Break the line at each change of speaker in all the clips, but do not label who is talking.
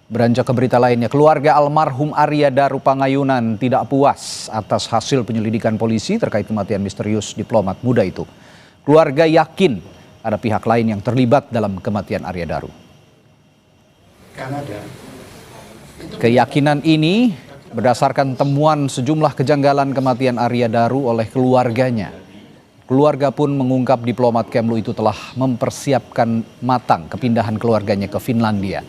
Beranjak ke berita lainnya, keluarga almarhum Arya Daru Pangayunan tidak puas atas hasil penyelidikan polisi terkait kematian misterius diplomat muda itu. Keluarga yakin ada pihak lain yang terlibat dalam kematian Arya Daru. Keyakinan ini berdasarkan temuan sejumlah kejanggalan kematian Arya Daru oleh keluarganya. Keluarga pun mengungkap diplomat Kemlu itu telah mempersiapkan matang kepindahan keluarganya ke Finlandia.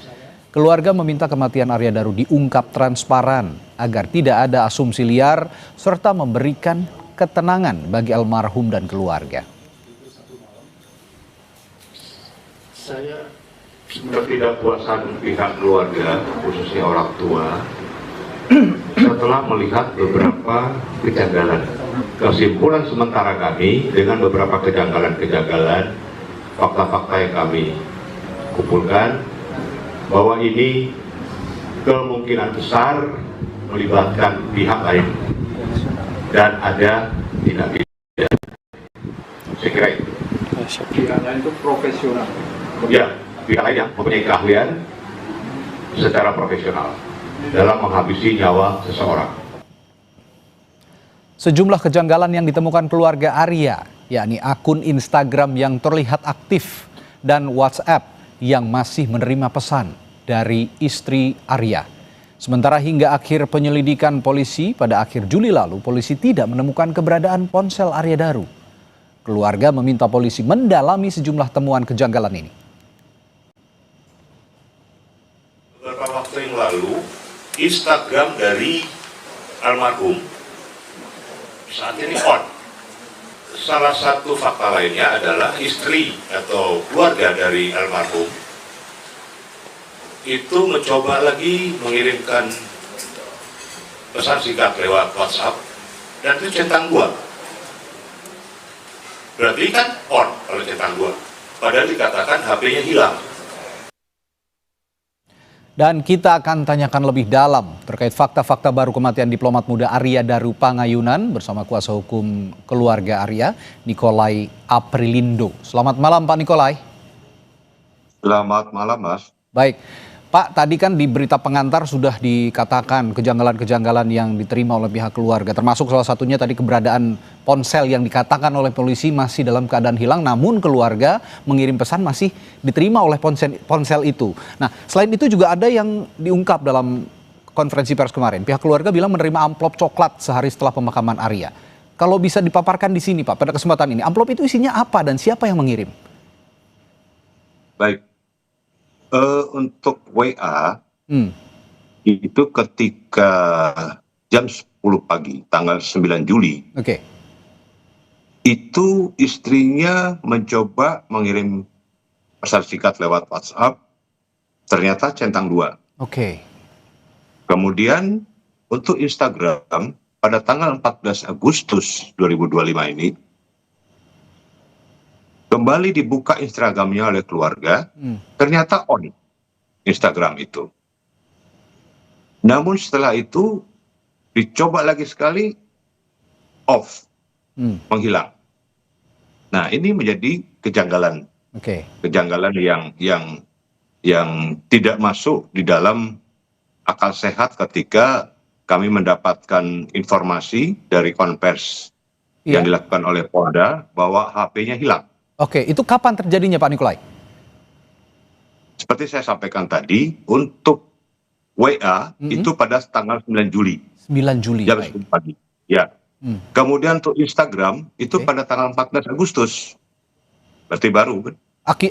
Keluarga meminta kematian Arya Daru diungkap transparan agar tidak ada asumsi liar serta memberikan ketenangan bagi almarhum dan keluarga.
Saya ketidakpuasan pihak keluarga, khususnya orang tua, setelah melihat beberapa kejanggalan. Kesimpulan sementara kami dengan beberapa kejanggalan, fakta-fakta yang kami kumpulkan, bahwa ini kemungkinan besar melibatkan pihak lain dan ada tindak pidana. Saya kira itu.
Pihak lain itu profesional.
Ya, pihak lain yang mempunyai keahlian secara profesional dalam menghabisi nyawa seseorang.
Sejumlah kejanggalan yang ditemukan keluarga Arya, yakni akun Instagram yang terlihat aktif dan WhatsApp yang masih menerima pesan dari istri Arya. Sementara hingga akhir penyelidikan polisi pada akhir Juli lalu, polisi tidak menemukan keberadaan ponsel Arya Daru. Keluarga meminta polisi mendalami sejumlah temuan kejanggalan ini.
Beberapa waktu yang lalu, Instagram dari almarhum saat ini on. Salah satu fakta lainnya adalah istri atau keluarga dari almarhum itu mencoba lagi mengirimkan pesan singkat lewat WhatsApp dan itu centang 2. Berarti kan on kalau centang 2. Padahal dikatakan HP-nya hilang.
Dan kita akan tanyakan lebih dalam terkait fakta-fakta baru kematian diplomat muda Arya Daru Pangayunan bersama kuasa hukum keluarga Arya, Nikolai Aprilindo. Selamat malam Pak Nikolai.
Selamat malam Mas.
Baik, Pak, tadi kan di berita pengantar sudah dikatakan kejanggalan-kejanggalan yang diterima oleh pihak keluarga, termasuk salah satunya tadi keberadaan ponsel yang dikatakan oleh polisi masih dalam keadaan hilang, namun keluarga mengirim pesan masih diterima oleh ponsel itu. Nah, selain itu juga ada yang diungkap dalam konferensi pers kemarin. Pihak keluarga bilang menerima amplop coklat sehari setelah pemakaman Arya. Kalau bisa dipaparkan di sini Pak, pada kesempatan ini, amplop itu isinya apa dan siapa yang mengirim?
Baik. Untuk WA itu ketika jam 10 pagi tanggal 9 Juli itu istrinya mencoba mengirim pesan singkat lewat WhatsApp, ternyata centang 2. Kemudian untuk Instagram pada tanggal 14 Agustus 2025 ini kembali dibuka Instagramnya oleh keluarga, ternyata on Instagram itu. Namun setelah itu dicoba lagi sekali off, menghilang. Nah ini menjadi kejanggalan, kejanggalan yang tidak masuk di dalam akal sehat ketika kami mendapatkan informasi dari konvers yang dilakukan oleh Polda bahwa HP-nya hilang.
Itu kapan terjadinya Pak Nikolai?
Seperti saya sampaikan tadi, untuk WA itu pada tanggal 9 Juli.
9 Juli.
Jam 10 pagi. Ya. Kemudian untuk Instagram itu pada tanggal 14 Agustus. Berarti baru kan?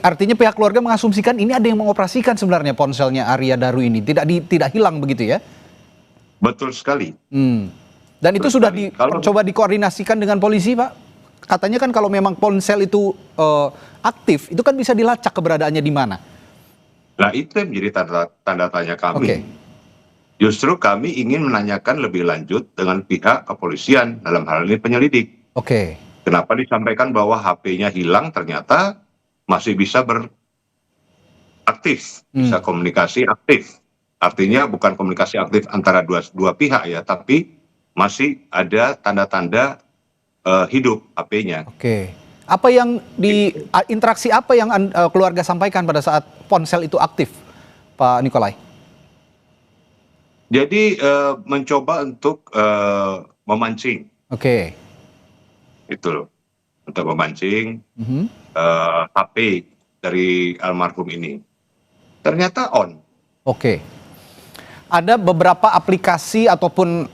Artinya pihak keluarga mengasumsikan ini ada yang mengoperasikan sebenarnya ponselnya Arya Daru ini. Tidak hilang begitu ya?
Betul sekali.
Dan itu sudah coba dikoordinasikan dengan polisi Pak? Katanya kan kalau memang ponsel itu aktif, itu kan bisa dilacak keberadaannya di mana.
Nah itu yang menjadi tanda tanya kami. Justru kami ingin menanyakan lebih lanjut dengan pihak kepolisian, dalam hal ini penyelidik. Kenapa disampaikan bahwa HP-nya hilang, ternyata masih bisa beraktif, bisa komunikasi aktif. Artinya bukan komunikasi aktif antara dua pihak ya, tapi masih ada tanda-tanda hidup HP-nya.
Apa yang interaksi apa yang keluarga sampaikan pada saat ponsel itu aktif, Pak Nikolai?
Jadi mencoba untuk memancing,
Oke.
itu loh, untuk memancing
Mhm.
HP dari almarhum ini. Ternyata on.
Oke. Ada beberapa aplikasi ataupun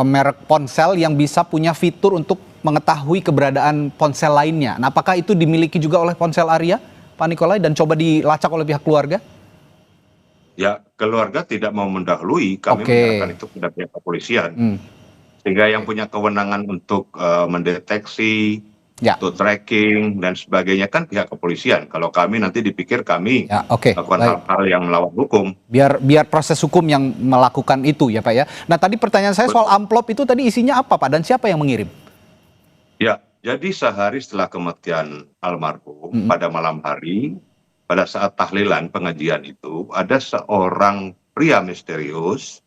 merek ponsel yang bisa punya fitur untuk mengetahui keberadaan ponsel lainnya. Nah, apakah itu dimiliki juga oleh ponsel Arya, Pak Nikolai, dan coba dilacak oleh pihak keluarga?
Ya, keluarga tidak mau mendahului, kami
Oke.
menyerahkan itu kepada pihak kepolisian.
Hmm.
Sehingga yang
Oke.
punya kewenangan untuk mendeteksi,
Ya.
untuk tracking dan sebagainya kan pihak kepolisian. Kalau kami nanti dipikir kami
Ya, oke,
melakukan
baik.
hal-hal yang melawan hukum.
Biar proses hukum yang melakukan itu ya Pak ya. Nah, tadi pertanyaan saya soal amplop itu tadi isinya apa Pak, dan siapa yang mengirim?
Ya, jadi sehari setelah kematian almarhum pada malam hari, pada saat tahlilan pengajian itu, ada seorang pria misterius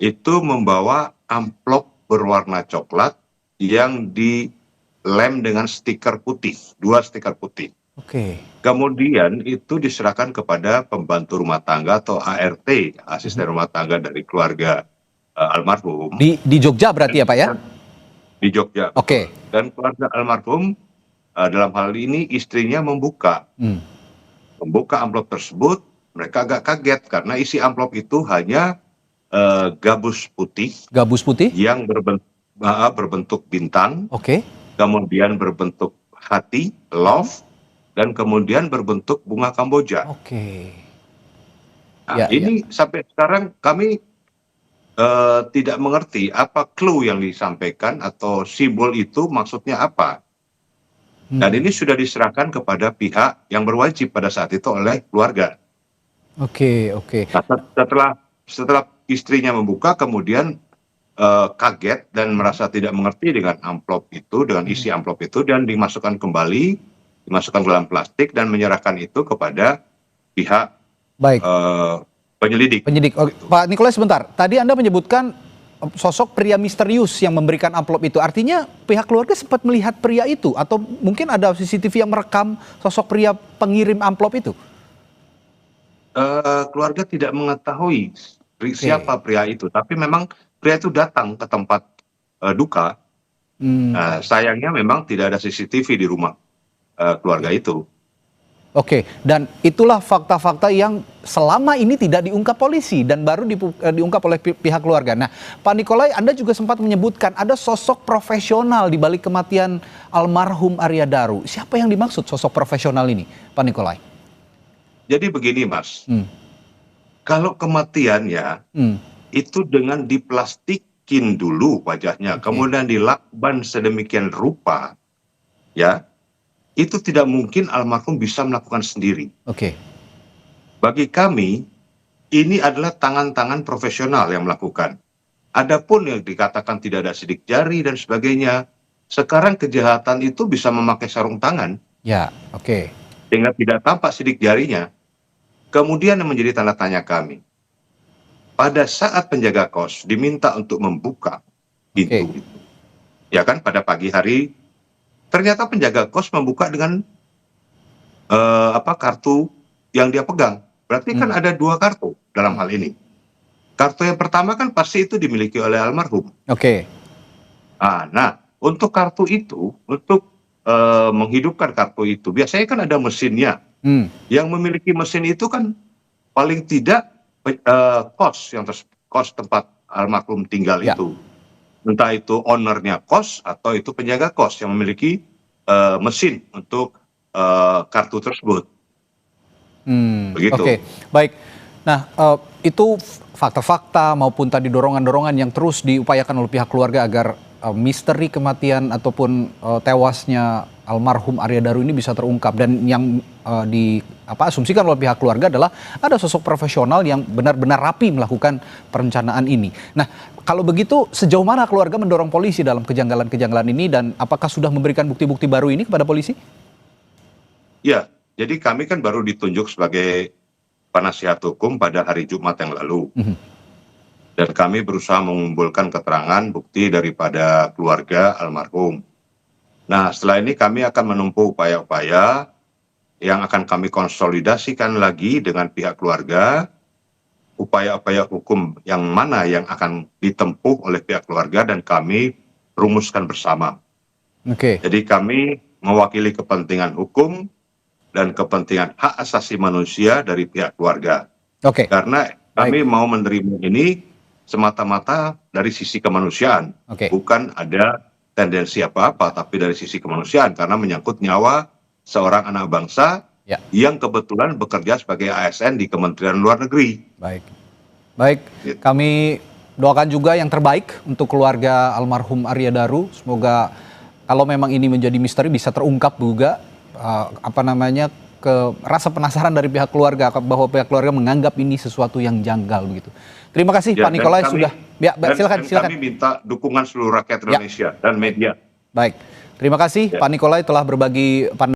itu membawa amplop berwarna coklat yang dilem dengan stiker putih, 2 stiker putih.
Oke.
Kemudian itu diserahkan kepada pembantu rumah tangga atau ART, asisten rumah tangga dari keluarga almarhum
Di Jogja berarti ya Pak ya?
di Jogja.
Oke.
Dan keluarga almarhum dalam hal ini istrinya membuka amplop tersebut. Mereka agak kaget karena isi amplop itu hanya gabus putih
Gabus putih?
yang berbentuk bintang,
Oke.
kemudian berbentuk hati, love, dan kemudian berbentuk bunga Kamboja.
Oke.
Nah, ini sampai sekarang kami tidak mengerti apa clue yang disampaikan atau simbol itu maksudnya apa. Dan ini sudah diserahkan kepada pihak yang berwajib pada saat itu oleh keluarga.
Oke.
Nah, setelah istrinya membuka, kemudian kaget dan merasa tidak mengerti dengan amplop itu, dengan isi amplop itu, dan dimasukkan kembali, dimasukkan dalam plastik dan menyerahkan itu kepada pihak
Baik.
Penyelidik.
Oke. Pak Nikolai sebentar, tadi Anda menyebutkan sosok pria misterius yang memberikan amplop itu. Artinya pihak keluarga sempat melihat pria itu atau mungkin ada CCTV yang merekam sosok pria pengirim amplop itu?
Keluarga tidak mengetahui siapa pria itu, tapi memang pria itu datang ke tempat duka. Sayangnya memang tidak ada CCTV di rumah keluarga itu.
Oke, dan itulah fakta-fakta yang selama ini tidak diungkap polisi dan baru diungkap oleh pihak keluarga. Nah, Pak Nikolai, Anda juga sempat menyebutkan ada sosok profesional di balik kematian almarhum Arya Daru. Siapa yang dimaksud sosok profesional ini, Pak Nikolai?
Jadi begini, Mas. Kalau kematiannya itu dengan diplastikin dulu wajahnya, kemudian dilakban sedemikian rupa, ya. Itu tidak mungkin almarhum bisa melakukan sendiri.
Oke.
Bagi kami, ini adalah tangan-tangan profesional yang melakukan. Adapun yang dikatakan tidak ada sidik jari dan sebagainya, sekarang kejahatan itu bisa memakai sarung tangan.
Ya, oke.
Sehingga tidak tampak sidik jarinya. Kemudian yang menjadi tanda tanya kami, pada saat penjaga kos diminta untuk membuka pintu itu, ya kan pada pagi hari, ternyata penjaga kos membuka dengan kartu yang dia pegang. Berarti kan ada 2 kartu dalam hal ini. Kartu yang pertama kan pasti itu dimiliki oleh almarhum.
Oke.
Nah, untuk kartu itu, untuk menghidupkan kartu itu, biasanya kan ada mesinnya. Yang memiliki mesin itu kan paling tidak kos tempat almarhum tinggal itu. Entah itu ownernya kos atau itu penjaga kos yang memiliki mesin untuk kartu tersebut. Begitu.
Oke, baik. Nah, itu fakta-fakta maupun tadi dorongan-dorongan yang terus diupayakan oleh pihak keluarga agar misteri kematian ataupun tewasnya almarhum Arya Daru ini bisa terungkap, dan yang asumsikan oleh pihak keluarga adalah ada sosok profesional yang benar-benar rapi melakukan perencanaan ini. Nah, kalau begitu sejauh mana keluarga mendorong polisi dalam kejanggalan-kejanggalan ini, dan apakah sudah memberikan bukti-bukti baru ini kepada polisi?
Ya, jadi kami kan baru ditunjuk sebagai penasihat hukum pada hari Jumat yang lalu. Dan kami berusaha mengumpulkan keterangan bukti daripada keluarga almarhum. Nah, setelah ini kami akan menempuh upaya-upaya yang akan kami konsolidasikan lagi dengan pihak keluarga upaya-upaya hukum yang mana yang akan ditempuh oleh pihak keluarga dan kami rumuskan bersama. Jadi kami mewakili kepentingan hukum dan kepentingan hak asasi manusia dari pihak keluarga. Karena kami mau menerima ini semata-mata dari sisi kemanusiaan, bukan ada tendensi apa-apa, tapi dari sisi kemanusiaan karena menyangkut nyawa seorang anak bangsa yang kebetulan bekerja sebagai ASN di Kementerian Luar Negeri.
Baik, kami doakan juga yang terbaik untuk keluarga almarhum Arya Daru. Semoga kalau memang ini menjadi misteri bisa terungkap juga rasa penasaran dari pihak keluarga bahwa pihak keluarga menganggap ini sesuatu yang janggal begitu. Terima kasih Pak Nikolai sudah. Silakan.
Kami minta dukungan seluruh rakyat Indonesia dan media.
Baik, terima kasih Pak Nikolai telah berbagi pandangan.